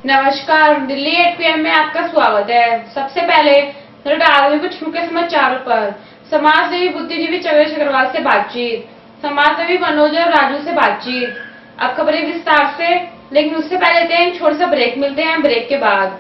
नमस्कार, दिल्ली 8 PM में आपका स्वागत है। सबसे पहले डाल कुछ मुख्य समाचारों पर। समाजसेवी बुद्धिजीवी चवेश अग्रवाल से बातचीत, समाजसेवी मनोज और राजू से बातचीत। अब खबरें विस्तार से, लेकिन उससे पहले लेते हैं छोटा सा ब्रेक। मिलते हैं ब्रेक के बाद।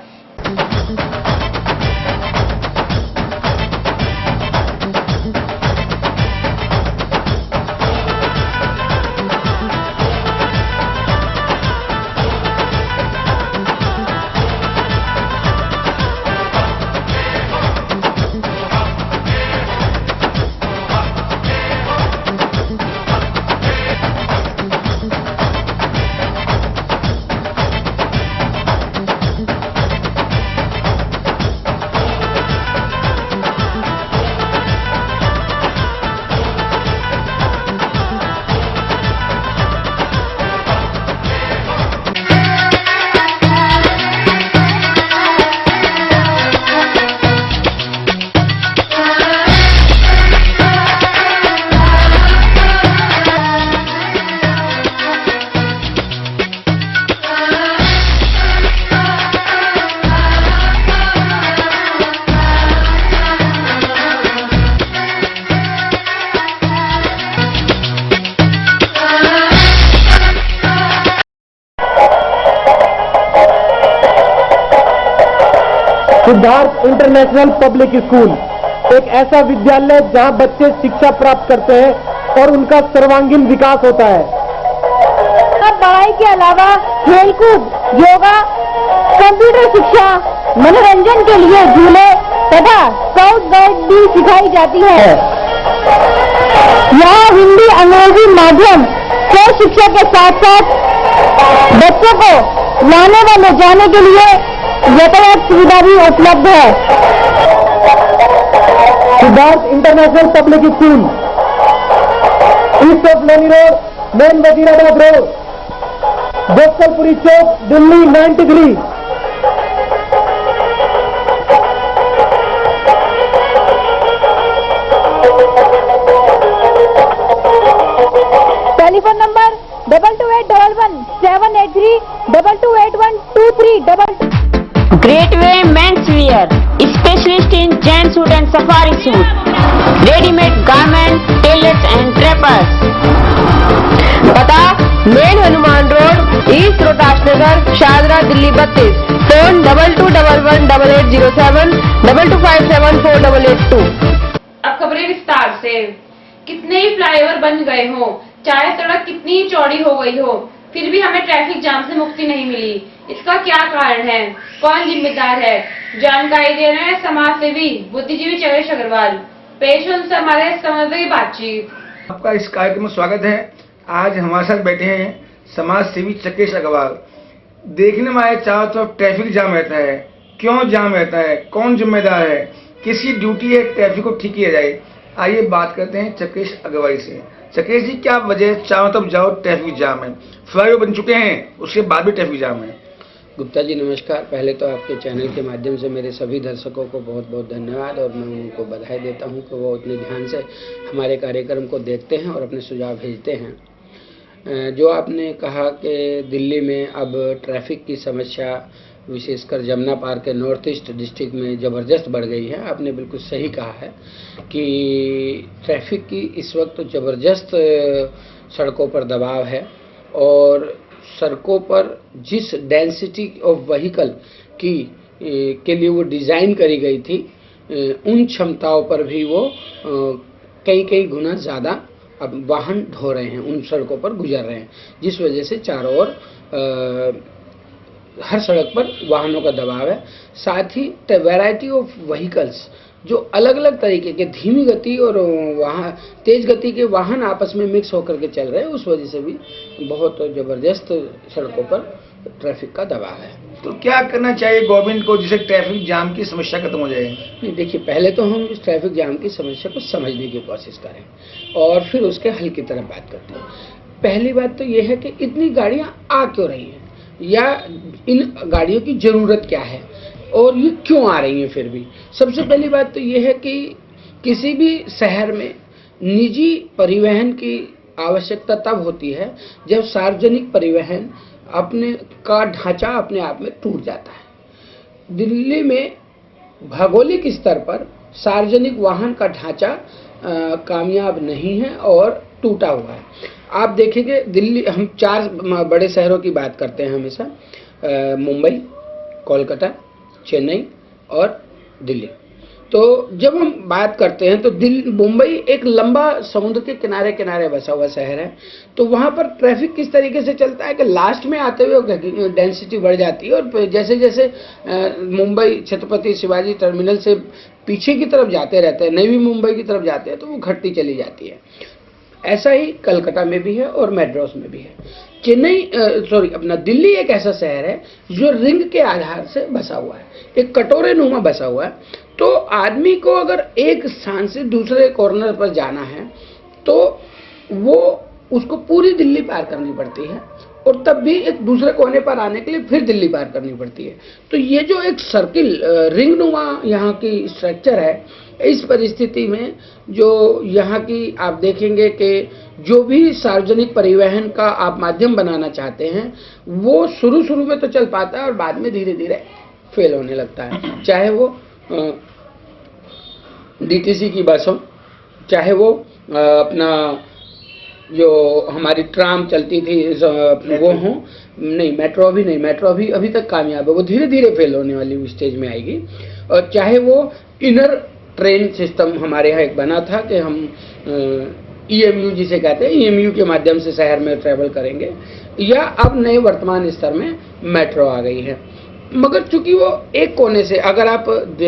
सिद्धार्थ इंटरनेशनल पब्लिक स्कूल एक ऐसा विद्यालय जहां बच्चे शिक्षा प्राप्त करते हैं और उनका सर्वांगीण विकास होता है। पढ़ाई के अलावा खेलकूद, योगा, कंप्यूटर शिक्षा, मनोरंजन के लिए झूले तथा स्काउट गाइड भी सिखाई जाती है। यहाँ हिंदी, अंग्रेजी माध्यम से शिक्षा के साथ साथ बच्चों को लाने व ले जाने के लिए यातायात सुविधा भी उपलब्ध है। Siddharth international public school, east of Leni road, main Wazirabad road, Gopalpuri Chowk, Delhi 93। Telephone number 2281 783 2281 2322। Great Way Men's Wear, specialist in gent suit and safari suit, ready-made garments, tailors and drapers. पता main Hanuman road, east Rohtas Nagar, Shahdara, Delhi 32। Phone 22111807 22574882। अब खबरें विस्तार से। कितने ही फ्लाईओवर बन गए हो, चाहे सड़क कितनी ही चौड़ी हो गई हो, फिर भी हमें ट्रैफिक जाम से मुक्ति नहीं मिली। इसका क्या कारण है, कौन जिम्मेदार है, जानकारी दे रहे हैं समाजसेवी बुद्धिजीवी चवेश अग्रवाल। पेश उनसे हमारे संवाददाता की बातचीत। आपका इस कार्यक्रम में स्वागत है। आज हमारे साथ बैठे हैं समाजसेवी चकेश अग्रवाल। देखने में आए चारों तरफ ट्रैफिक जाम रहता है, क्यों जाम रहता है, कौन जिम्मेदार है, किसकी ड्यूटी है ट्रैफिक को ठीक किया जाए। आइए बात करते हैं चकेश अग्रवाल से। चकेश जी, क्या वजह चारों तरफ जाओ ट्रैफिक जाम है, फ्लाईओवर बन चुके हैं, उसके बाद भी ट्रैफिक जाम है। गुप्ता जी नमस्कार। पहले तो आपके चैनल के माध्यम से मेरे सभी दर्शकों को बहुत बहुत धन्यवाद और मैं उनको बधाई देता हूं कि वो इतने ध्यान से हमारे कार्यक्रम को देखते हैं और अपने सुझाव भेजते हैं। जो आपने कहा कि दिल्ली में अब ट्रैफिक की समस्या विशेषकर जमुना पार के नॉर्थ ईस्ट डिस्ट्रिक्ट में ज़बरदस्त बढ़ गई है, आपने बिल्कुल सही कहा है कि ट्रैफक की इस वक्त ज़बरदस्त सड़कों पर दबाव है और सड़कों पर जिस डेंसिटी ऑफ व्हीकल की के लिए वो डिज़ाइन करी गई थी, उन क्षमताओं पर भी वो कई गुना ज़्यादा अब वाहन ढो रहे हैं, उन सड़कों पर गुजर रहे हैं, जिस वजह से चारों ओर हर सड़क पर वाहनों का दबाव है। साथ ही वैरायटी ऑफ व्हीकल्स जो अलग अलग तरीके के धीमी गति और वहाँ तेज गति के वाहन आपस में मिक्स होकर के चल रहे हैं, उस वजह से भी बहुत ज़बरदस्त सड़कों पर ट्रैफिक का दबाव है। तो क्या करना चाहिए गवर्नमेंट को जिससे ट्रैफिक जाम की समस्या खत्म हो जाए? नहीं, देखिए, पहले तो हम इस ट्रैफिक जाम की समस्या को समझने की कोशिश करें और फिर उसके हल की तरफ बात करते हैं। पहली बात तो यह है कि इतनी गाड़ियाँ आ क्यों रही हैं या इन गाड़ियों की ज़रूरत क्या है और ये क्यों आ रही हैं। फिर भी सबसे पहली बात तो ये है कि किसी भी शहर में निजी परिवहन की आवश्यकता तब होती है जब सार्वजनिक परिवहन अपने का ढांचा अपने आप में टूट जाता है। दिल्ली में भौगोलिक स्तर पर सार्वजनिक वाहन का ढांचा कामयाब नहीं है और टूटा हुआ है। आप देखेंगे दिल्ली, हम 4 बड़े शहरों की बात करते हैं हमेशा, मुंबई, कोलकाता, चेन्नई और दिल्ली। तो जब हम बात करते हैं तो मुंबई एक लंबा समुद्र के किनारे किनारे बसा हुआ शहर है, तो वहाँ पर ट्रैफिक किस तरीके से चलता है कि लास्ट में आते हुए डेंसिटी बढ़ जाती है और जैसे जैसे मुंबई छत्रपति शिवाजी टर्मिनल से पीछे की तरफ जाते रहते हैं, नई मुंबई की तरफ जाते हैं, तो वो घटती चली जाती है। ऐसा ही कलकत्ता में भी है और मेड्रास में भी है। अपना दिल्ली एक ऐसा शहर है जो रिंग के आधार से बसा हुआ है, एक कटोरे नुमा बसा हुआ है। तो आदमी को अगर एक स्थान से दूसरे कॉर्नर पर जाना है तो वो उसको पूरी दिल्ली पार करनी पड़ती है और तब भी एक दूसरे कोने पर आने के लिए फिर दिल्ली पार करनी पड़ती है। तो ये जो एक सर्किल रिंग नुमा यहाँ की स्ट्रक्चर है, इस परिस्थिति में जो यहाँ की आप देखेंगे कि जो भी सार्वजनिक परिवहन का आप माध्यम बनाना चाहते हैं वो शुरू में तो चल पाता है और बाद में धीरे धीरे फेल होने लगता है। चाहे वो डीटीसी की बस हो, चाहे वो अपना जो हमारी ट्राम चलती थी वो हो, नहीं मेट्रो भी नहीं, मेट्रो भी अभी तक कामयाब है, वो धीरे धीरे फेल होने वाली स्टेज में आएगी। और चाहे वो इनर ट्रेन सिस्टम हमारे यहाँ एक बना था कि हम EMU जिसे कहते हैं, EMU के माध्यम से शहर में ट्रैवल करेंगे, या अब नए वर्तमान स्तर में मेट्रो आ गई है। मगर चूंकि वो एक कोने से, अगर आप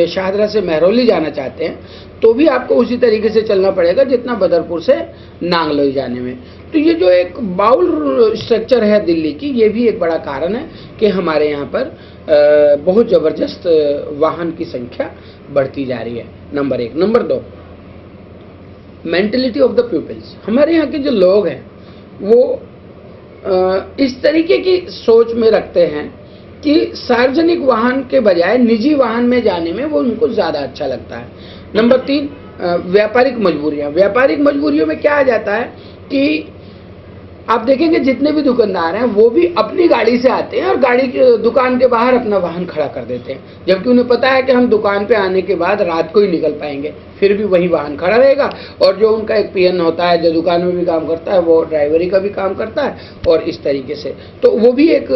शाहदरा से महरौली जाना चाहते हैं तो भी आपको उसी तरीके से चलना पड़ेगा जितना बदरपुर से नांगलोई जाने में। तो ये जो एक बाउल स्ट्रक्चर है दिल्ली की, ये भी एक बड़ा कारण है कि हमारे यहाँ पर बहुत ज़बरदस्त वाहन की संख्या बढ़ती जा रही है। Number 1। Number 2, mentality of the peoples. हमारे यहाँ के जो लोग हैं वो इस तरीके की सोच में रखते हैं कि सार्वजनिक वाहन के बजाय निजी वाहन में जाने में वो उनको ज़्यादा अच्छा लगता है। नंबर 3, व्यापारिक मजबूरियाँ। व्यापारिक मजबूरियों में क्या आ जाता है कि आप देखेंगे जितने भी दुकानदार हैं वो भी अपनी गाड़ी से आते हैं और गाड़ी के दुकान के बाहर अपना वाहन खड़ा कर देते हैं, जबकि उन्हें पता है कि हम दुकान पे आने के बाद रात को ही निकल पाएंगे, फिर भी वही वाहन खड़ा रहेगा। और जो उनका एक पीएन होता है जो दुकान में भी काम करता है, वो ड्राइवरी का भी काम करता है, और इस तरीके से तो वो भी एक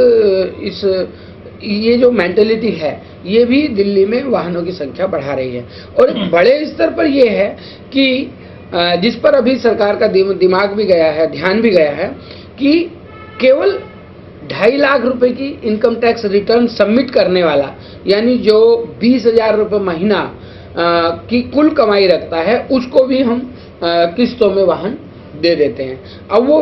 ये जो मेंटेलिटी है ये भी दिल्ली में वाहनों की संख्या बढ़ा रही है। और एक बड़े स्तर पर ये है कि जिस पर अभी सरकार का दिमाग भी गया है, ध्यान भी गया है, कि केवल 2.5 लाख रुपए की इनकम टैक्स रिटर्न सबमिट करने वाला, यानी जो 20,000 रुपये महीना की कुल कमाई रखता है, उसको भी हम किस्तों में वाहन दे देते हैं। अब वो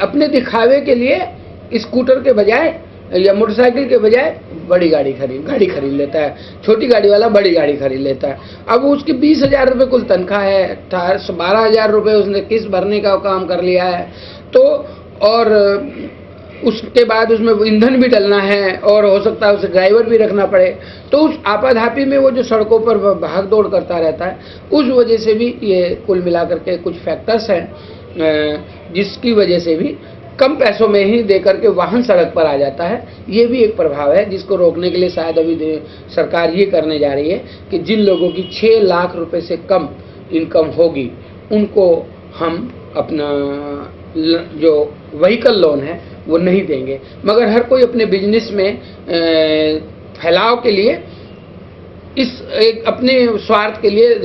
अपने दिखावे के लिए स्कूटर के बजाय या मोटरसाइकिल के बजाय बड़ी गाड़ी खरीद लेता है, छोटी गाड़ी वाला बड़ी गाड़ी खरीद लेता है। अब उसकी 20,000 रुपये कुल तनख्वाह है, 12,000 रुपये उसने किस्त भरने का काम कर लिया है, तो और उसके बाद उसमें ईंधन भी डलना है और हो सकता है उसे ड्राइवर भी रखना पड़े। तो उस आपाधापी में वो जो सड़कों पर भाग दौड़ करता रहता है, उस वजह से भी ये कुल मिलाकर के कुछ फैक्टर्स हैं जिसकी वजह से भी कम पैसों में ही देकर के वाहन सड़क पर आ जाता है। ये भी एक प्रभाव है जिसको रोकने के लिए शायद अभी सरकार ये करने जा रही है कि जिन लोगों की 6 लाख रुपए से कम इनकम होगी उनको हम अपना जो व्हीकल लोन है वो नहीं देंगे, मगर हर कोई अपने बिजनेस में फैलाव के लिए इस एक अपने स्वार्थ के लिए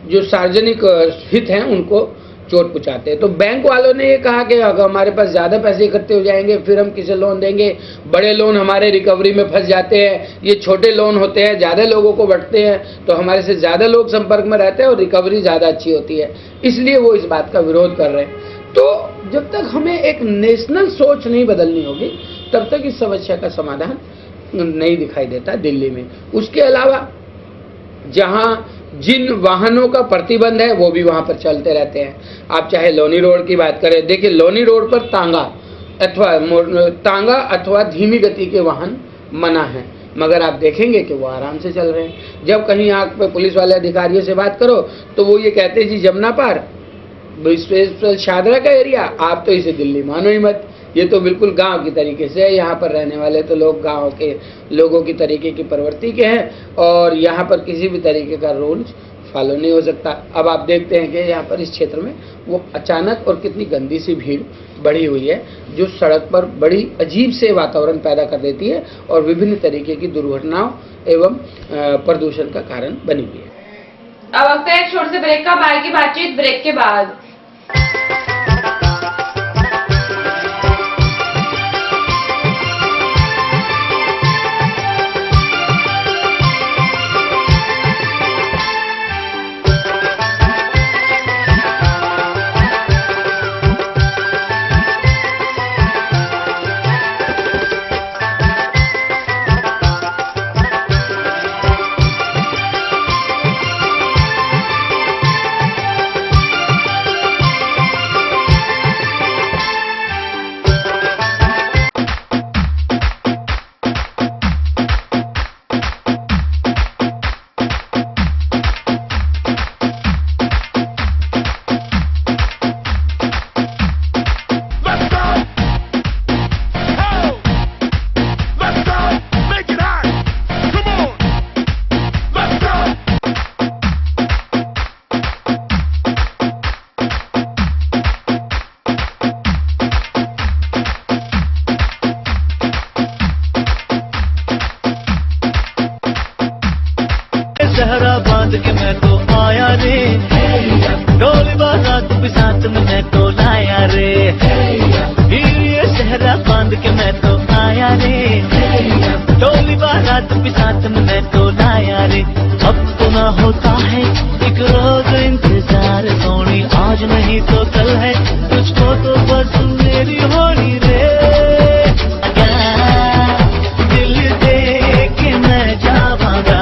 जो सार्वजनिक हित हैं उनको चोट पहुंचाते हैं। तो बैंक वालों ने ये कहा कि अगर हमारे पास ज़्यादा पैसे इकट्ठे हो जाएंगे फिर हम किसे लोन देंगे, बड़े लोन हमारे रिकवरी में फंस जाते हैं, ये छोटे लोन होते हैं, ज़्यादा लोगों को बढ़ते हैं तो हमारे से ज़्यादा लोग संपर्क में रहते हैं और रिकवरी ज़्यादा अच्छी होती है, इसलिए वो इस बात का विरोध कर रहे हैं। तो जब तक हमें एक नेशनल सोच नहीं बदलनी होगी तब तक इस समस्या का समाधान नहीं दिखाई देता दिल्ली में। उसके अलावा जहाँ जिन वाहनों का प्रतिबंध है वो भी वहाँ पर चलते रहते हैं। आप चाहे लोनी रोड की बात करें, देखिए लोनी रोड पर तांगा अथवा धीमी गति के वाहन मना है, मगर आप देखेंगे कि वो आराम से चल रहे हैं। जब कहीं आँख पे पुलिस वाले अधिकारियों से बात करो तो वो ये कहते हैं जी जमुना पार स्पेशल शादरा का एरिया, आप तो इसे दिल्ली मानो ही मत, ये तो बिल्कुल गांव की तरीके से है। यहाँ पर रहने वाले तो लोग गांव के लोगों की तरीके की प्रवृत्ति के हैं और यहाँ पर किसी भी तरीके का रूल्स फॉलो नहीं हो सकता। अब आप देखते हैं कि यहाँ पर इस क्षेत्र में वो अचानक और कितनी गंदी सी भीड़ बढ़ी हुई है, जो सड़क पर बड़ी अजीब से वातावरण पैदा कर देती है और विभिन्न तरीके की दुर्घटनाओं एवं प्रदूषण का कारण बनी हुई है। अब वक्त है एक छोटे से ब्रेक का, बाकी की बातचीत ब्रेक के बाद। सहरा बांध के मैं तो आया रे, डोली बारात भी साथ में मैं तो लाया रे। ये सहरा बांध के मैं तो आया रे, डोली बारात भी साथ में मैं तो लाया रे। अब तो ना होता है एक रोज इंतजार सोनी, आज नहीं तो कल है, तुझको तो बस मेरी होनी रे। दिल दे के मैं जावांगा,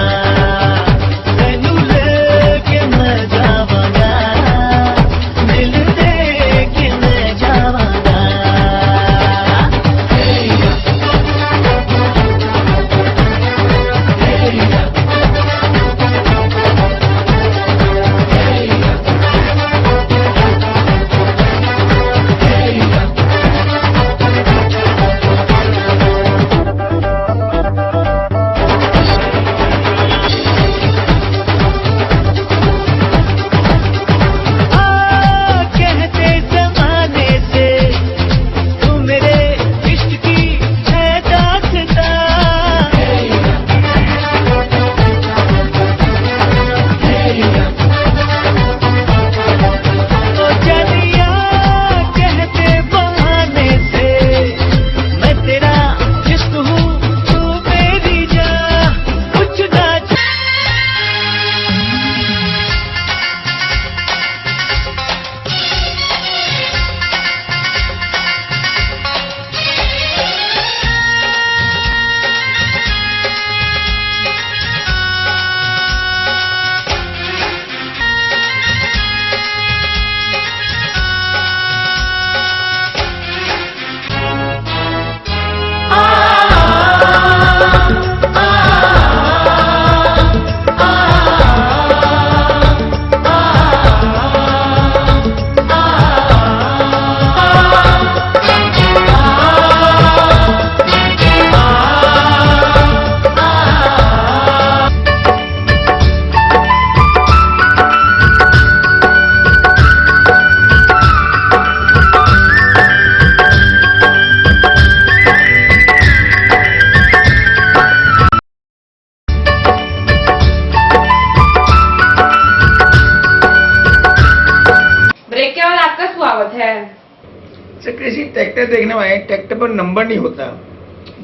किसी ट्रैक्टर देखने वाले ट्रैक्टर पर नंबर नहीं होता,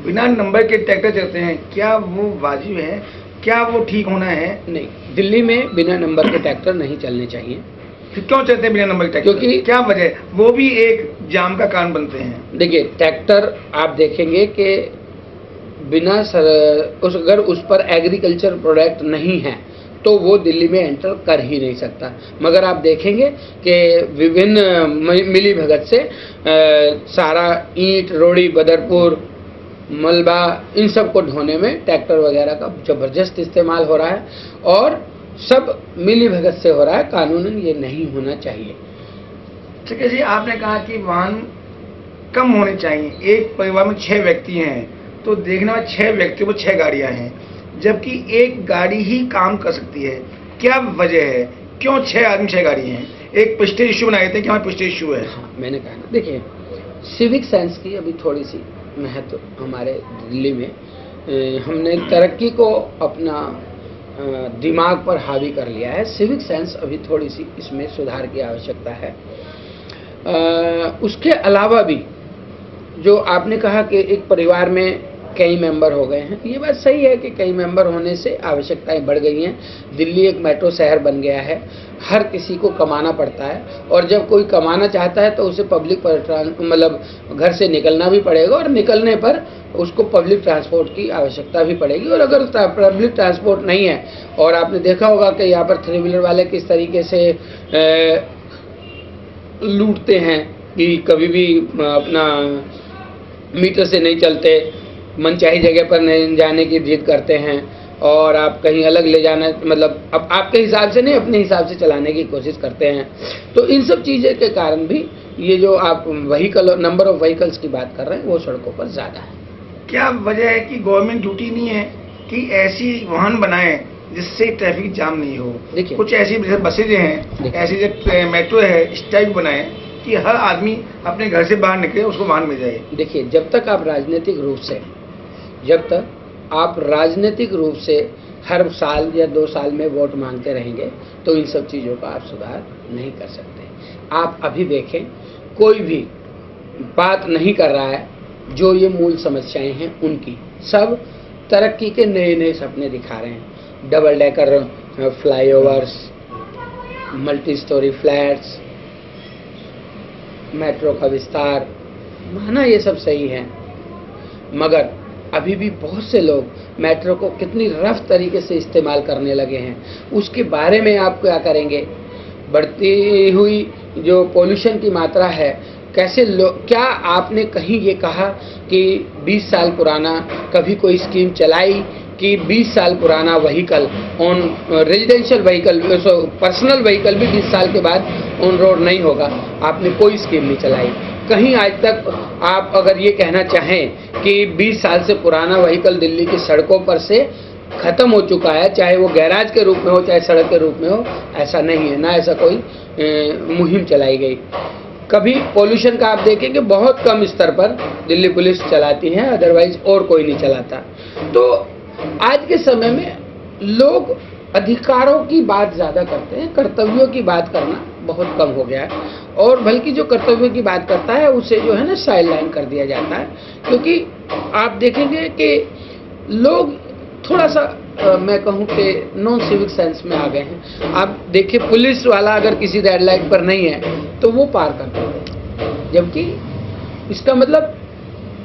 बिना नंबर के ट्रैक्टर चलते हैं, क्या वो वाजिब है, क्या वो ठीक होना है? नहीं, दिल्ली में बिना नंबर के ट्रैक्टर नहीं चलने चाहिए। फिर क्यों चलते हैं बिना नंबर के ट्रैक्टर? क्योंकि क्या वजह, वो भी एक जाम का कारण बनते हैं। देखिए, ट्रैक्टर आप देखेंगे कि बिना अगर उस पर एग्रीकल्चर प्रोडक्ट नहीं है तो वो दिल्ली में एंटर कर ही नहीं सकता। मगर आप देखेंगे कि विभिन्न मिली भगत से सारा ईंट, रोड़ी, बदरपुर, मलबा, इन सब को ढोने में ट्रैक्टर वगैरह का जबरदस्त इस्तेमाल हो रहा है और सब मिली भगत से हो रहा है। कानूनन ये नहीं होना चाहिए। चके जी, आपने कहा कि वाहन कम होने चाहिए। एक परिवार में 6 व्यक्ति हैं तो देखने में 6 व्यक्तियों को 6 गाड़ियां हैं, जबकि एक गाड़ी ही काम कर सकती है। क्या वजह है, क्यों 6 आदमी 6 गाड़ी हैं? एक प्रेस्टीज इशू बनाए थे कि हमारा प्रेस्टीज इशू है। हाँ, मैंने कहा ना, देखिए सिविक सेंस की अभी थोड़ी सी महत्व हमारे दिल्ली में हमने तरक्की को अपना दिमाग पर हावी कर लिया है। सिविक सेंस अभी थोड़ी सी इसमें सुधार की आवश्यकता है। उसके अलावा भी जो आपने कहा कि एक परिवार में कई मेंबर हो गए हैं, ये बात सही है कि कई मेंबर होने से आवश्यकताएं बढ़ गई हैं। दिल्ली एक मेट्रो शहर बन गया है, हर किसी को कमाना पड़ता है, और जब कोई कमाना चाहता है तो उसे पब्लिक मतलब घर से निकलना भी पड़ेगा, और निकलने पर उसको पब्लिक ट्रांसपोर्ट की आवश्यकता भी पड़ेगी। और अगर पब्लिक ट्रांसपोर्ट नहीं है, और आपने देखा होगा कि यहाँ पर 3 व्हीलर वाले किस तरीके से लूटते हैं कि कभी भी अपना मीटर से नहीं चलते, मनचाही जगह पर नहीं जाने की जिद करते हैं, और आप कहीं अलग ले जाना मतलब अब आपके हिसाब से नहीं अपने हिसाब से चलाने की कोशिश करते हैं। तो इन सब चीज़ों के कारण भी ये जो आप व्हीकल नंबर ऑफ व्हीकल्स की बात कर रहे हैं वो सड़कों पर ज़्यादा है। क्या वजह है कि गवर्नमेंट ड्यूटी नहीं है कि ऐसी वाहन बनाए जिससे ट्रैफिक जाम नहीं हो? देखिए, कुछ ऐसी बसेज हैं, ऐसी जो मेट्रो है, इस टाइप बनाए कि हर आदमी अपने घर से बाहर निकले उसको वाहन मिल जाए। देखिए, जब तक आप राजनीतिक रूप से हर साल या 2 साल में वोट मांगते रहेंगे तो इन सब चीज़ों का आप सुधार नहीं कर सकते। आप अभी देखें, कोई भी बात नहीं कर रहा है जो ये मूल समस्याएं हैं उनकी। सब तरक्की के नए नए सपने दिखा रहे हैं, double decker flyovers, multi storey flats, metro का विस्तार, माना ये सब सही है, मगर अभी भी बहुत से लोग मेट्रो को कितनी रफ तरीके से इस्तेमाल करने लगे हैं। उसके बारे में आप क्या करेंगे? बढ़ती हुई जो पोल्यूशन की मात्रा है, कैसे क्या आपने कहीं ये कहा कि 20 साल पुराना कभी कोई स्कीम चलाई कि 20 साल पुराना vehicle on residential vehicle, personal vehicle भी 20 साल के बाद ऑन रोड नहीं होगा? आपने कोई स्कीम नहीं चलाई कहीं आज तक। आप अगर ये कहना चाहें कि 20 साल से पुराना व्हीकल दिल्ली की सड़कों पर से खत्म हो चुका है, चाहे वो गैराज के रूप में हो चाहे सड़क के रूप में हो, ऐसा नहीं है, ना ऐसा कोई मुहिम चलाई गई। कभी पोल्यूशन का आप देखेंगे बहुत कम स्तर पर दिल्ली पुलिस चलाती है, अदरवाइज और कोई नहीं चलाता। तो आज के समय में लोग अधिकारों की बात ज़्यादा करते हैं, कर्तव्यों की बात करना बहुत कम हो गया है, और बल्कि जो कर्तव्यों की बात करता है उसे जो है ना साइड लाइन कर दिया जाता है। क्योंकि आप देखेंगे कि लोग थोड़ा सा मैं कहूँ कि नॉन सिविक सेंस में आ गए हैं। आप देखिए, पुलिस वाला अगर किसी रेड लाइट पर नहीं है तो वो पार करता है, जबकि इसका मतलब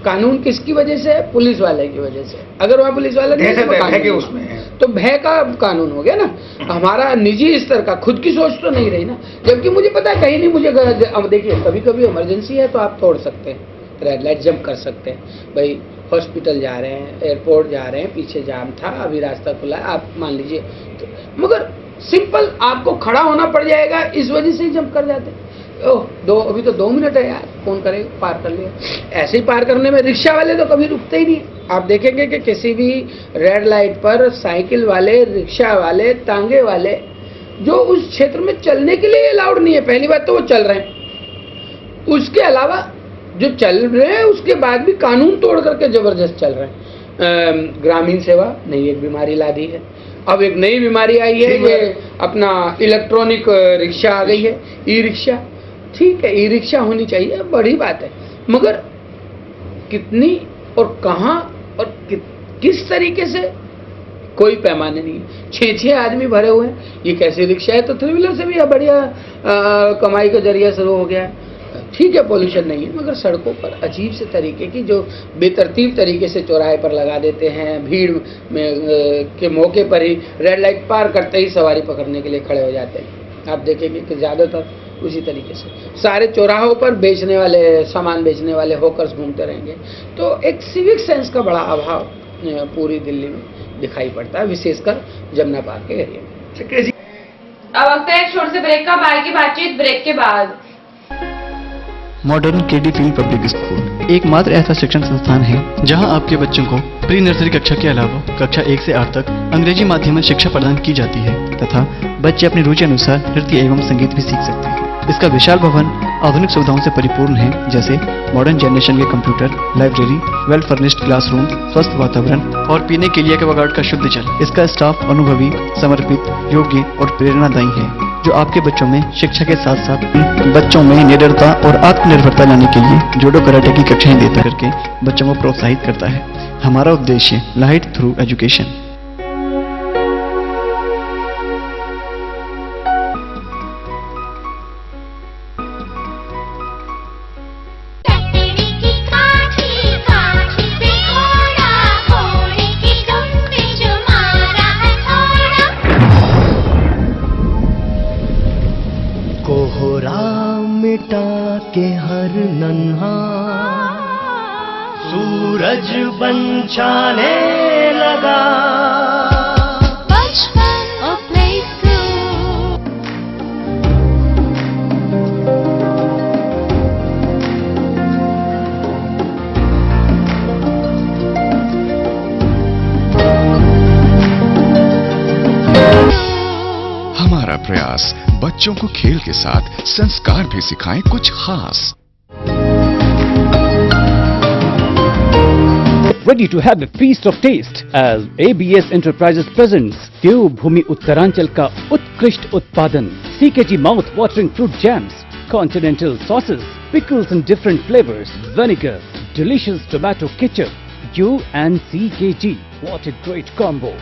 कानून किसकी वजह से है? पुलिस वाले की वजह से। अगर वहाँ पुलिस वाला नहीं है उसमें तो भय का कानून हो गया ना। हमारा निजी स्तर का खुद की सोच तो नहीं रही ना, जबकि मुझे पता है कहीं नहीं मुझे। अब देखिए, कभी कभी इमरजेंसी है तो आप तोड़ सकते हैं, रेड लाइट जंप कर सकते हैं। भाई हॉस्पिटल जा रहे हैं, एयरपोर्ट जा रहे हैं, पीछे जाम था, अभी रास्ता खुला है, आप मान लीजिए तो, मगर सिंपल आपको खड़ा होना पड़ जाएगा, इस वजह से ही जंप कर जाते हैं। ओह अभी तो 2 मिनट है यार, फोन करेगा, पार कर लिया। ऐसे ही पार करने में रिक्शा वाले तो कभी रुकते ही नहीं। आप देखेंगे कि किसी भी रेड लाइट पर साइकिल वाले, रिक्शा वाले, तांगे वाले जो उस क्षेत्र में चलने के लिए अलाउड नहीं है, पहली बात तो वो चल रहे हैं, उसके अलावा जो चल रहे हैं उसके बाद भी कानून तोड़ करके जबरदस्त चल रहे हैं। ग्रामीण सेवा नई एक बीमारी ला दी है। अब एक नई बीमारी आई है, ये अपना इलेक्ट्रॉनिक रिक्शा आ गई है, ई रिक्शा। ठीक है, ई रिक्शा होनी चाहिए, बड़ी बात है, मगर कितनी और कहाँ और किस तरीके से कोई पैमाने नहीं है। 6 आदमी भरे हुए हैं, ये कैसी रिक्शा है? तो 3 व्हीलर से भी बढ़िया कमाई का जरिया शुरू हो गया है। ठीक है, पोल्यूशन नहीं है, मगर सड़कों पर अजीब से तरीके की जो बेतरतीब तरीके से चौराहे पर लगा देते हैं, भीड़ में के मौके पर ही रेड लाइट पार करते ही सवारी पकड़ने के लिए खड़े हो जाते हैं। आप देखेंगे कि ज़्यादातर उसी तरीके से सारे चौराहों पर बेचने वाले, सामान बेचने वाले हॉकर्स घूमते रहेंगे। तो एक सिविक सेंस का बड़ा अभाव पूरी दिल्ली में दिखाई पड़ता है, विशेषकर जमुना पार्क के एरिया में। अब वक्त है एक छोटे से ब्रेक का। बाकी बातचीत ब्रेक के बाद। Modern KD field public school एकमात्र ऐसा शिक्षण संस्थान है जहां आपके बच्चों को प्री नर्सरी कक्षा के अलावा कक्षा 1 से 8 तक अंग्रेजी माध्यम में शिक्षा प्रदान की जाती है तथा बच्चे अपनी रुचि अनुसार नृत्य एवं संगीत भी सीख सकते हैं। इसका विशाल भवन आधुनिक सुविधाओं से परिपूर्ण है, जैसे मॉडर्न जनरेशन के computer, library, well furnished classroom, स्वस्थ वातावरण और पीने के लिए एक्वागार्ड का शुद्ध जल। इसका स्टाफ अनुभवी, समर्पित, योग्य और प्रेरणादायी है, जो आपके बच्चों में शिक्षा के साथ साथ बच्चों में निडरता और आत्मनिर्भरता लाने के लिए जूडो कराटे की कक्षाएं देता करके बच्चों को प्रोत्साहित करता है। हमारा उद्देश्य लाइट थ्रू एजुकेशन। कोहरा मिटा के हर नन्हा सूरज बन जाने लगा। हमारा प्रयास बच्चों को खेल के साथ संस्कार भी सिखाएं कुछ खास। Ready to have a feast of taste as ABS Enterprises presents देवभूमि उत्तरांचल का उत्कृष्ट उत्पादन CKG mouth watering fruit jams, continental sauces, pickles in different flavors, vinegar, delicious tomato ketchup, U and CKG. What a great combo!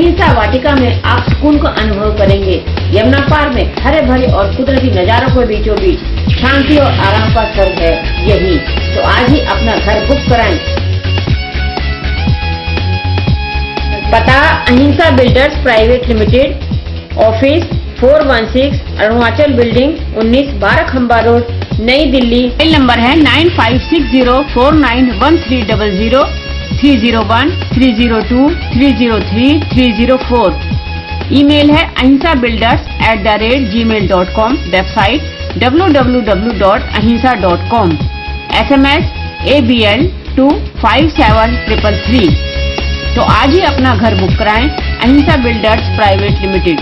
अहिंसा वाटिका में आप सुकून को अनुभव करेंगे। यमुना पार में हरे भरे और कुदरती नजारों के बीचों बीच शांति और आराम का स्वर्ग है यही। तो आज ही अपना घर बुक कराएं। पता अहिंसा builders private limited, office 416 Arunachal building 19 12 खंबा रोड, नई दिल्ली। मोबाइल नंबर है 9560491300, 301 302 303 304। ईमेल है ahinsabuilders@gmail.com। Website www.ahimsa.com। SMS ABL 257333। तो आज ही अपना घर बुक कराएं। अहिंसा बिल्डर्स प्राइवेट लिमिटेड।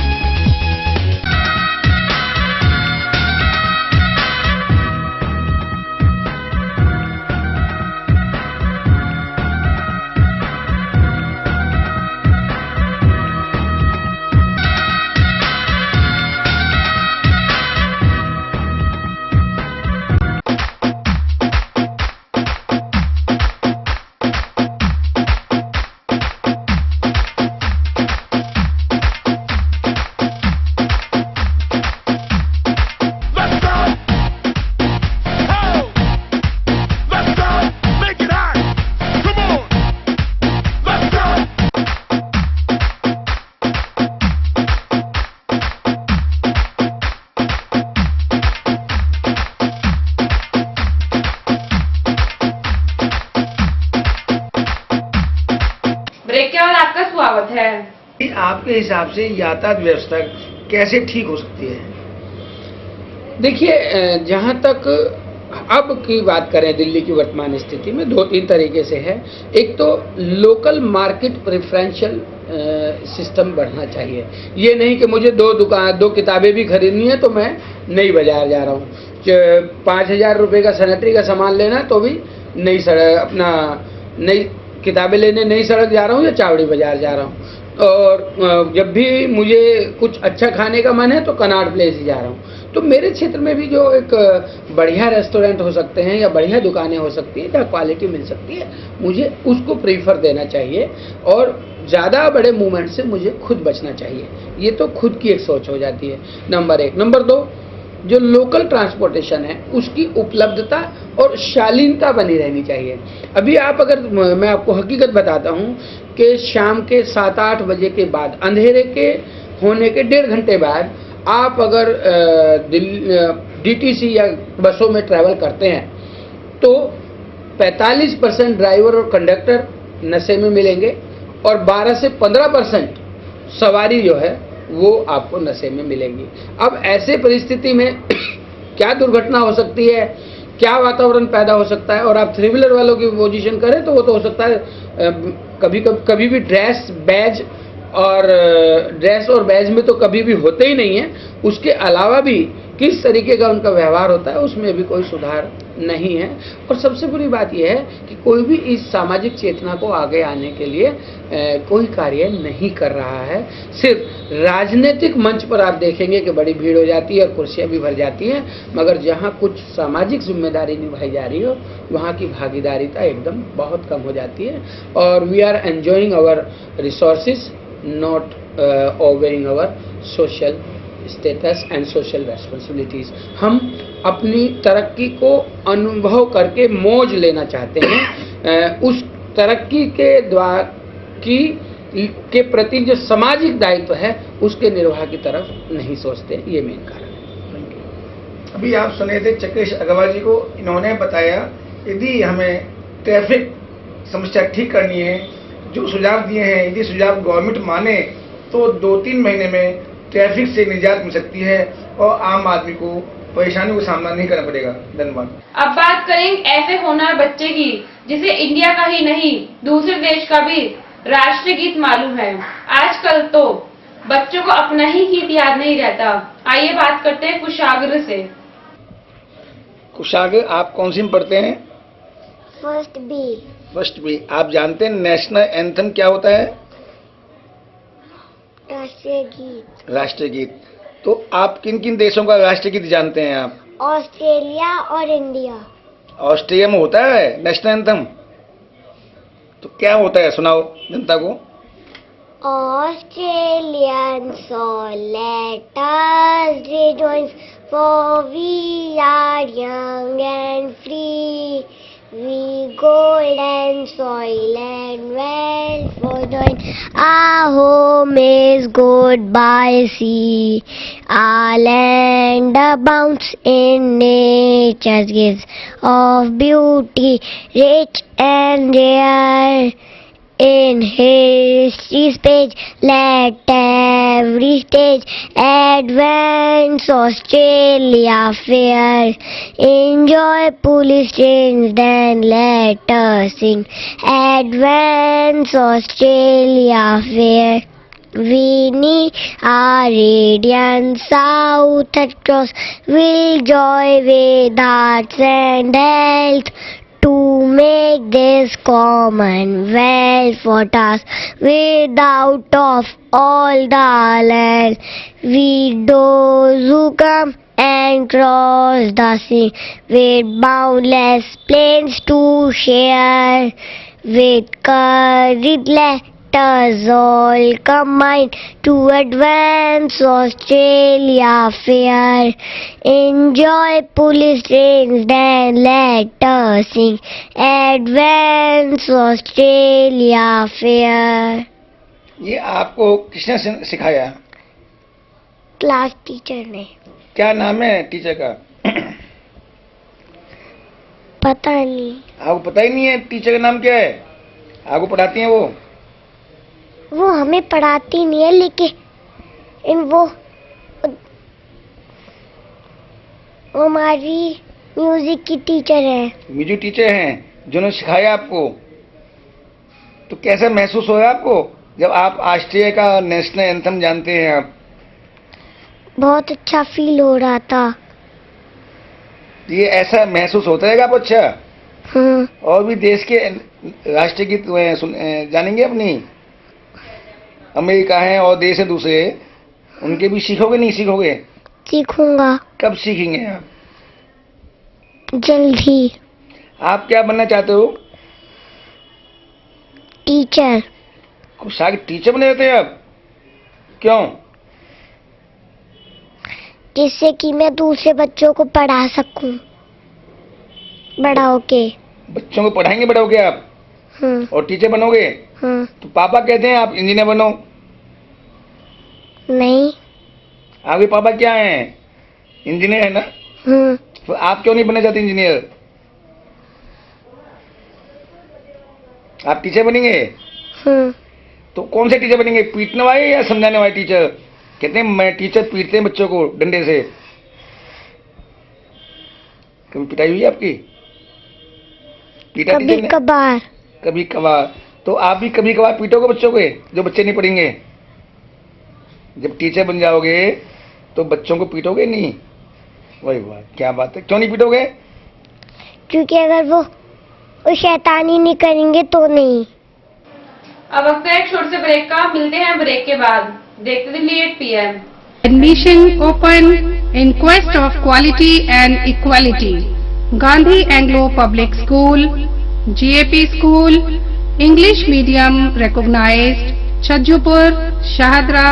ब्रेक के बाद आपका स्वागत है। आपके हिसाब से यातायात व्यवस्था कैसे ठीक हो सकती है? देखिए, जहाँ तक अब की बात करें दिल्ली की वर्तमान स्थिति में 2-3 तरीके से है। एक तो लोकल मार्केट प्रेफरेंशियल सिस्टम बढ़ना चाहिए। ये नहीं कि मुझे 2 किताबें भी खरीदनी है तो मैं नई बाजार जा रहा हूँ। 5,000 रुपये का सैनिटरी का सामान लेना तो भी नई किताबें लेने नई सड़क जा रहा हूँ या चावड़ी बाजार जा रहा हूँ। और जब भी मुझे कुछ अच्छा खाने का मन है तो कनाट प्लेस ही जा रहा हूँ। तो मेरे क्षेत्र में भी जो एक बढ़िया रेस्टोरेंट हो सकते हैं या बढ़िया दुकानें हो सकती हैं जहाँ क्वालिटी मिल सकती है, मुझे उसको प्रीफर देना चाहिए और ज़्यादा बड़े मूवमेंट से मुझे खुद बचना चाहिए। ये तो खुद की एक सोच हो जाती है, नंबर 1। नंबर 2, जो लोकल ट्रांसपोर्टेशन है उसकी उपलब्धता और शालीनता बनी रहनी चाहिए। अभी आप अगर मैं आपको हकीकत बताता हूँ कि शाम के 7-8 बजे के बाद, अंधेरे के होने के 1.5 घंटे बाद आप अगर DTC या बसों में ट्रैवल करते हैं तो 45% ड्राइवर और कंडक्टर नशे में मिलेंगे और 12 से 15% सवारी जो है वो आपको नशे में मिलेंगी। अब ऐसे परिस्थिति में क्या दुर्घटना हो सकती है, क्या वातावरण पैदा हो सकता है। और आप थ्री व्हीलर वालों की पोजीशन करें तो वो तो हो सकता है कभी भी ड्रेस और बैज में तो कभी भी होते ही नहीं है, उसके अलावा भी किस तरीके का उनका व्यवहार होता है उसमें भी कोई सुधार नहीं है। और सबसे बुरी बात यह है कि कोई भी इस सामाजिक चेतना को आगे आने के लिए कोई कार्य नहीं कर रहा है। सिर्फ राजनीतिक मंच पर आप देखेंगे कि बड़ी भीड़ हो जाती है और कुर्सियां भी भर जाती हैं, मगर जहां कुछ सामाजिक जिम्मेदारी निभाई जा रही हो वहां की भागीदारिता एकदम बहुत कम हो जाती है। और we are enjoying our resources, not obeying our social status and social responsibilities. हम अपनी तरक्की को अनुभव करके मौज लेना चाहते हैं, उस तरक्की के प्रति जो सामाजिक दायित्व है उसके निर्वाह की तरफ नहीं सोचते। ये मेन कारण है। अभी आप सुने थे चकेश अग्रवाल जी को, इन्होंने बताया यदि हमें ट्रैफिक समस्या ठीक करनी है, जो सुझाव दिए हैं यदि सुझाव गवर्नमेंट माने तो 2-3 महीने में ट्रैफिक से निजात मिल सकती है और आम आदमी को परेशानियों का सामना नहीं करना पड़ेगा। धन्यवाद। अब बात करेंगे ऐसे होनहार बच्चे की जिसे इंडिया का ही नहीं दूसरे देश का भी राष्ट्रीय गीत मालूम है। आजकल तो बच्चों को अपना ही गीत याद नहीं रहता। आइए बात करते हैं कुशाग्र से। कुशाग्र, आप कौन सी में पढ़ते हैं? First B. First B. आप जानते हैं नेशनल एंथम क्या होता है? राष्ट्रीय गीत। राष्ट्रीय गीत। तो आप किन किन देशों का राष्ट्रीय गीत जानते हैं आप? ऑस्ट्रेलिया और इंडिया। ऑस्ट्रेलिया में होता है नेशनल एंथम, तो क्या होता है सुनाओ जनता को। Australian soul, let us rejoice, for we are young and free. We golden soil and well for join. Our home is good by sea. Our land abounds in nature's gifts of beauty, rich and rare. In history's page, let every stage advance Australia fair. Enjoy police trains, then let us sing. Advance Australia fair. We need our radiant south at cross. We'll joy with hearts and health. To make this Commonwealth for us, without of all the land, we those who come and cross the sea, with boundless plains to share, with courage let us all combine to advance Australia fair. Enjoy police trains, then let us sing. Advance Australia fair. ये आपको किसने सिखाया? Class teacher ने। क्या नाम है teacher का? पता नहीं। आपको पता ही नहीं है टीचर का नाम क्या है? आपको पढ़ाती हैं वो हमें पढ़ाती नहीं है, लेकिन वो हमारी म्यूजिक की टीचर है। म्यूजिक टीचर हैं जिन्होंने सिखाया आपको। तो कैसा महसूस हो रहा है आपको जब आप ऑस्ट्रेलिया का नेशनल एंथम जानते हैं? आप बहुत अच्छा फील हो रहा था। ये ऐसा महसूस होता है आपको? अच्छा। और भी देश के राष्ट्रीय गीत जानेंगे अपनी? अमेरिका है और देश है दूसरे, उनके भी सीखोगे नहीं सीखोगे? सीखूंगा। कब सीखेंगे आप? जल्दी। आप क्या बनना चाहते हो? टीचर। कुशाग्र टीचर बने रहते हैं आप? क्यों? जिससे कि मैं दूसरे बच्चों को पढ़ा सकूं बड़ा होके। बच्चों को पढ़ाएंगे बड़ा होके आप? और टीचर बनोगे? तो पापा कहते हैं आप इंजीनियर बनो। नहीं। आपके पापा क्या हैं? इंजीनियर है ना? तो आप क्यों नहीं बनना चाहते इंजीनियर? आप टीचर बनेंगे? तो कौन से टीचर बनेंगे? पीटने वाले या समझाने वाले टीचर? कहते हैं मैं टीचर पीटते हैं बच्चों को डंडे से। कभी पिटाई हुई है आपकी? पीटा कभी टीचर ने? कभार। कभी कभार। तो आप भी कभी कभार पीटोगे बच्चों को, जो बच्चे नहीं पढ़ेंगे? जब टीचर बन जाओगे तो बच्चों को पीटोगे नहीं? वही बात, क्या बात है, क्यों नहीं पीटोगे? क्योंकि अगर वो शैतानी नहीं करेंगे तो नहीं। अब वक्त है एक छोटे से ब्रेक का, मिलते हैं ब्रेक के बाद। देखते Delhi 8 PM। Admission open in quest of quality and equality. Gandhi Anglo Public School, GAP School, English Medium recognized, Chajjupur, Shahadra,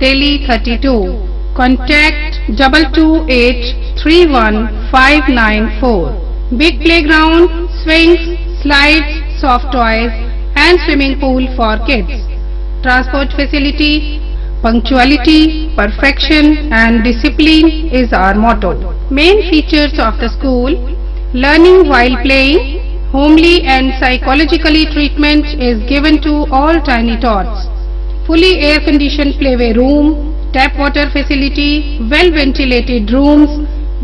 Delhi 32. Contact 228 31594. Big playground, swings, slides, soft toys and swimming pool for kids. Transport facility, punctuality, perfection and discipline is our motto. Main features of the school: learning while playing, homely and psychologically treatment is given to all tiny tots. Fully air conditioned playway room, tap water facility, well ventilated rooms,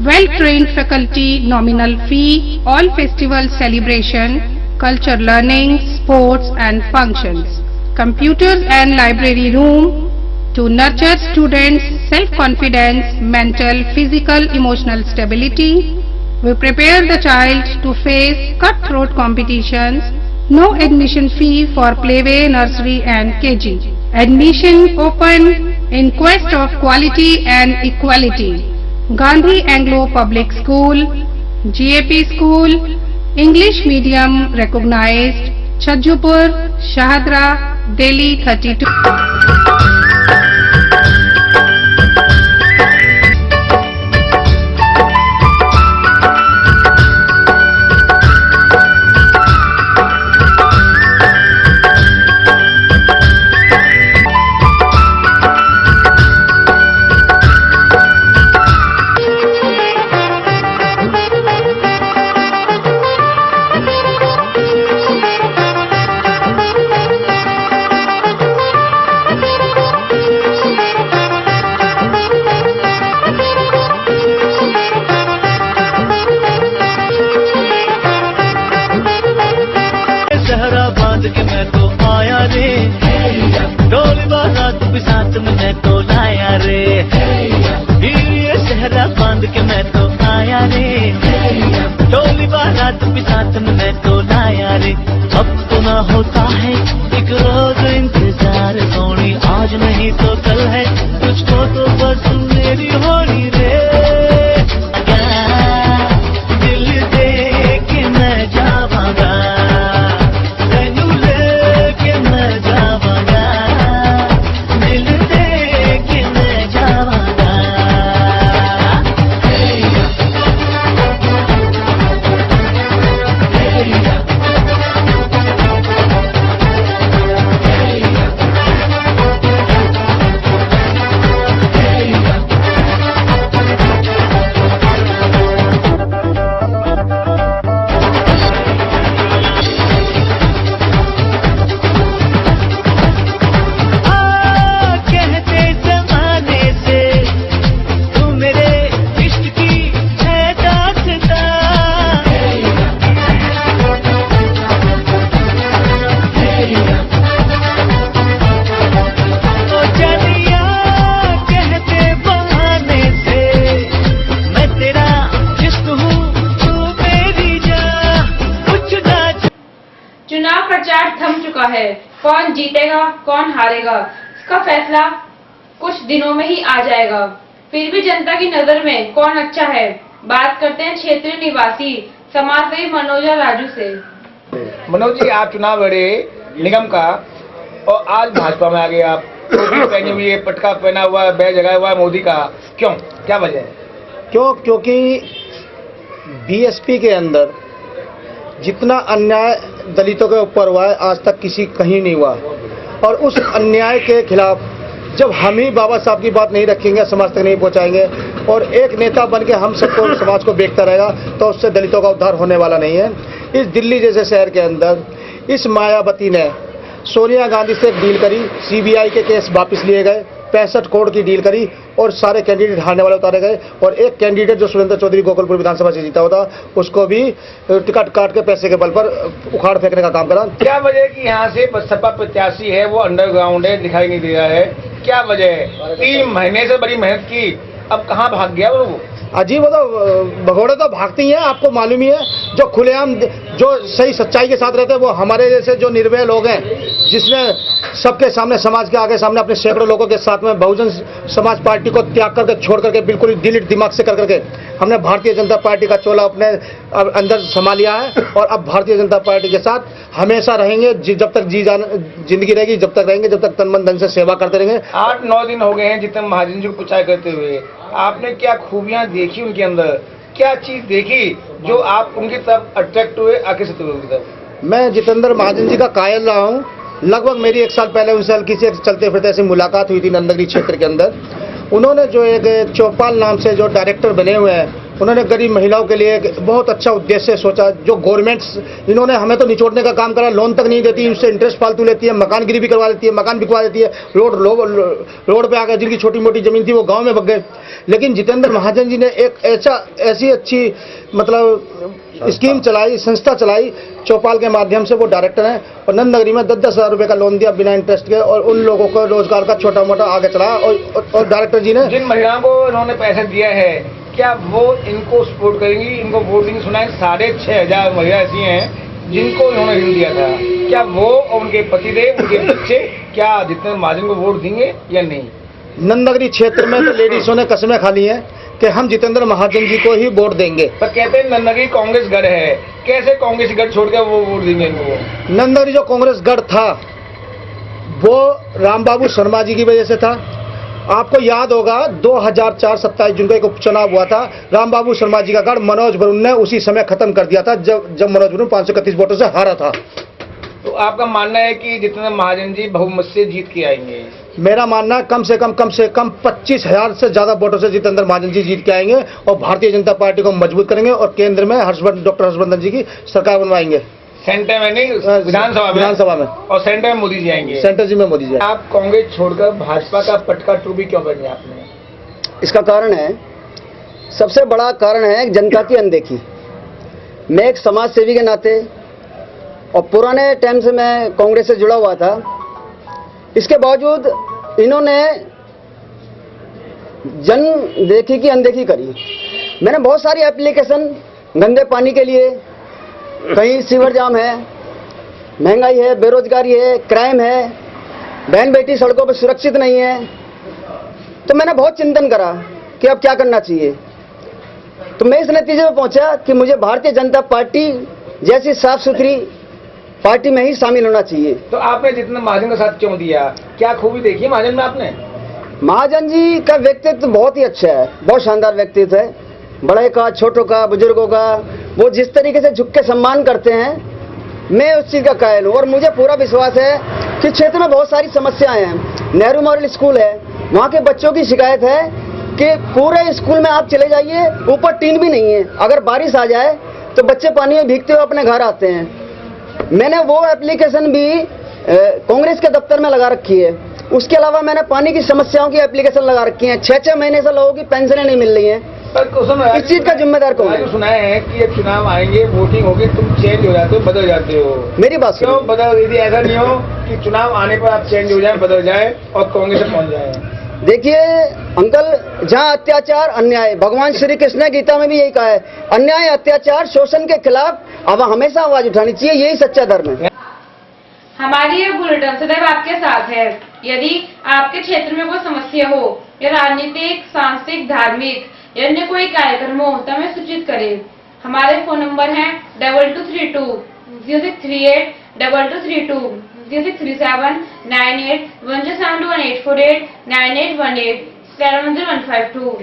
well trained faculty, nominal fee, all festival celebration, culture learning, sports and functions. Computers and library room to nurture students' self-confidence, mental, physical, emotional stability. We prepare the child to face cutthroat competitions. No admission fee for playway, nursery and KG. Admission open in quest of quality and equality. Gandhi Anglo Public School, GAP School, English Medium recognized, Chajjupur, Shahadra, Delhi 32. सहरा बांध के मैं तो आया रे, ढोल बारात भी साथ में मैं तो लाया रे। ये सहरा बांध के मैं तो आया रे, ढोल बारात भी साथ में मैं तो लाया रे। अब तो ना होता है एक रोज इंतजार सोनी, आज नहीं तो कल है, तुझको तो बस मेरी होनी रे। दिल दे के मैं जावांगा, चुनाव प्रचार थम चुका है। कौन जीतेगा कौन हारेगा इसका फैसला कुछ दिनों में ही आ जाएगा। फिर भी जनता की नजर में कौन अच्छा है, बात करते हैं क्षेत्रीय निवासी समाजसेवी मनोजा राजू से। मनोज जी, आप चुनाव लड़े निगम का और आज भाजपा में आ गए आप, टोपी पहनी हुई है, पटका पहना हुआ है, बैग लगाया हुआ है मोदी का, क्यों, क्या वजह है? क्योंकि बीएसपी के अंदर जितना अन्याय दलितों के ऊपर हुआ है आज तक किसी कहीं नहीं हुआ, और उस अन्याय के खिलाफ जब हम ही बाबा साहब की बात नहीं रखेंगे, समाज तक नहीं पहुंचाएंगे और एक नेता बन के हम सबको समाज को बेचता रहेगा तो उससे दलितों का उद्धार होने वाला नहीं है। इस दिल्ली जैसे शहर के अंदर इस मायावती ने सोनिया गांधी से डील करी, सीबीआई के केस वापस लिए गए, 65 करोड़ की डील करी और सारे कैंडिडेट हारने वाले उतारे गए और एक कैंडिडेट जो सुरेंद्र चौधरी गोकुलपुर विधानसभा से जीता होता उसको भी टिकट काट के पैसे के बल पर उखाड़ फेंकने का काम करा। क्या वजह है कि यहाँ से बसपा प्रत्याशी है वो अंडरग्राउंड है, दिखाई नहीं दे रहा है, क्या वजह है? 3 महीने से बड़ी मेहनत की, अब कहाँ भाग गया वो? अजीब, वो तो भगोड़े तो भागते ही हैं, आपको मालूम ही है। जो खुलेआम जो सही सच्चाई के साथ रहते हैं वो हमारे जैसे जो निर्भय लोग हैं, जिसने सबके सामने समाज के आगे सामने अपने सैकड़ों लोगों के साथ में बहुजन समाज पार्टी को त्याग करके छोड़ करके बिल्कुल ही दिल दिमाग से कर करके हमने भारतीय जनता पार्टी का चोला अपने अंदर समा लिया है और अब भारतीय जनता पार्टी के साथ हमेशा रहेंगे, जब तक जिंदगी रहेगी, जब तक रहेंगे, जब तक तन मन धन से सेवा करते रहेंगे। 8-9 दिन हो गए हैं जितने महाजन जी को पूछा करते हुए, आपने क्या खूबियां देखी उनके अंदर, क्या चीज देखी जो आप उनकी तरफ अट्रैक्ट हुए, आकर्षित हुए उनकी तरफ? मैं जितेंद्र महाजन जी का कायल रहा हूँ। लगभग मेरी 1 साल पहले उनसे हल्की से चलते फिरते ऐसी मुलाकात हुई थी नंदगिरी क्षेत्र के अंदर। उन्होंने जो एक चौपाल नाम से जो डायरेक्टर बने हुए हैं, उन्होंने गरीब महिलाओं के लिए एक बहुत अच्छा उद्देश्य सोचा। जो गवर्नमेंट्स इन्होंने हमें तो निचोड़ने का काम करा, लोन तक नहीं देती, उससे इंटरेस्ट फालतू लेती है, मकान गिरी भी करवा देती है, मकान बिकवा देती है, रोड पे आ गए, जिनकी छोटी मोटी जमीन थी वो गांव में बग गए। लेकिन जितेंद्र महाजन जी ने एक ऐसी अच्छी मतलब स्कीम चलाई, संस्था चलाई, चौपाल के माध्यम से वो डायरेक्टर हैं और नंदनगरी में 10-10 हज़ार रुपये का लोन दिया बिना इंटरेस्ट के और उन लोगों को रोजगार का छोटा मोटा आगे चलाया। और डायरेक्टर जी ने जिन महिलाओं को उन्होंने पैसा दिया है, क्या वो इनको सपोर्ट करेंगी, इनको वोट देंगे? सुना है 6,500 महिला ऐसी हैं जिनको इन्होंने ऋण दिया था, क्या वो और उनके पतिदेव, उनके बच्चे क्या जितने महाजन को वोट देंगे या नहीं? नंदनगरी क्षेत्र में तो लेडीजों ने कसमें खा ली हैं कि हम जितेंद्र महाजन जी को ही वोट देंगे। पर कहते हैं नंदनगरी कांग्रेस गढ़ है, कैसे कांग्रेस गढ़ छोड़ के वो वोट देंगे इनको? नंदनगरी जो कांग्रेस गढ़ था वो रामबाबू शर्मा जी की वजह से था। आपको याद होगा 2004 27 जून को एक उपचुनाव हुआ था, रामबाबू शर्मा जी का गढ़ मनोज वरुण ने उसी समय खत्म कर दिया था जब मनोज वरुण 531 वोटों से हारा था। तो आपका मानना है कि जितेंद्र महाजन जी बहुमत से जीत के आएंगे? मेरा मानना है कम से कम 25,000 से ज्यादा वोटों से जितेंद्र महाजन जी जीत के आएंगे और भारतीय जनता पार्टी को मजबूत करेंगे और केंद्र में डॉक्टर हर्षवर्धन जी की सरकार बनवाएंगे। सेंटर में नहीं, विधानसभा में। और सेंटर में मोदी जी आएंगे? सेंटर जी में मोदी जी। आप कांग्रेस छोड़कर भाजपा का पटका टूबी क्यों बने आपने? इसका कारण है, सबसे बड़ा कारण है जनता की अनदेखी। मैं एक समाज सेवी के नाते और पुराने टाइम से मैं कांग्रेस से जुड़ा हुआ था, इसके बावजूद इन्होंने जन देखी की अनदेखी करी। मैंने बहुत सारी एप्लीकेशन गंदे पानी के लिए, कहीं सीवर जाम है, महंगाई है, बेरोजगारी है, क्राइम है, बहन बेटी सड़कों पर सुरक्षित नहीं है, तो मैंने बहुत चिंतन करा कि अब क्या करना चाहिए। तो मैं इस नतीजे में पहुंचा कि मुझे भारतीय जनता पार्टी जैसी साफ सुथरी पार्टी में ही शामिल होना चाहिए। तो आपने जितना महाजन का साथ क्यों दिया? क्या खूबी देखी महाजन में आपने? महाजन जी का व्यक्तित्व बहुत ही अच्छा है, बहुत शानदार व्यक्तित्व है। बड़े का, छोटों का, बुजुर्गों का वो जिस तरीके से झुक के सम्मान करते हैं, मैं उस चीज का कायल हूँ। और मुझे पूरा विश्वास है कि क्षेत्र में बहुत सारी समस्याएं हैं। नेहरू मॉडल स्कूल है, वहाँ के बच्चों की शिकायत है कि पूरे स्कूल में आप चले जाइए, ऊपर टीन भी नहीं है, अगर बारिश आ जाए तो बच्चे पानी में भीगते हुए अपने घर आते हैं। मैंने वो एप्लीकेशन भी कांग्रेस के दफ्तर में लगा रखी है। उसके अलावा मैंने पानी की समस्याओं की एप्लीकेशन लगा रखी है। 6-6 महीने से लोगों की पेंशनें नहीं मिल रही हैं। इस चीज का जिम्मेदार कौन है? सुना है कि ये चुनाव आएंगे, वोटिंग होगी, तुम चेंज हो जाते हो, बदल जाते हो। मेरी बात क्यों बदल? यदि ऐसा नहीं हो कि चुनाव आने पर आप चेंज हो जाए, बदल जाए और कांग्रेस में पहुंच जाए। देखिए अंकल, जहाँ अत्याचार, अन्याय, भगवान श्री कृष्ण ने गीता में भी यही कहा है, अन्याय, अत्याचार, शोषण के खिलाफ अब हमेशा आवाज उठानी चाहिए, यही सच्चा धर्म है। हमारी ये बुलेटिन सदैव आपके साथ है। यदि आपके क्षेत्र में कोई समस्या हो या राजनीतिक, सांस्कृतिक, धार्मिक या अन्य कोई कार्यक्रम हो तो हमें सूचित करें। हमारे फोन नंबर हैं 2232 0638 2232 0637 98 10721848 9818 70152।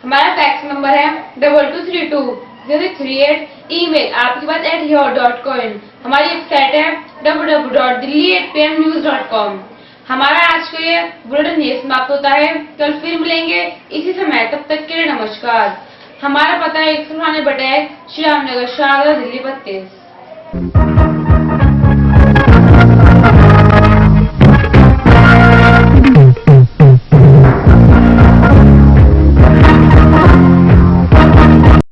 हमारा फैक्स नंबर है 2232 0638। ईमेल आपकी बात @here.com। हमारी वेबसाइट है www.delhi8pmnews.com। हमारा आज का ये बुलेटिन ये समाप्त होता है। कल फिर मिलेंगे इसी समय, तब तक के लिए नमस्कार। हमारा पता है 198 श्री रामनगर, शाहरा, दिल्ली 32।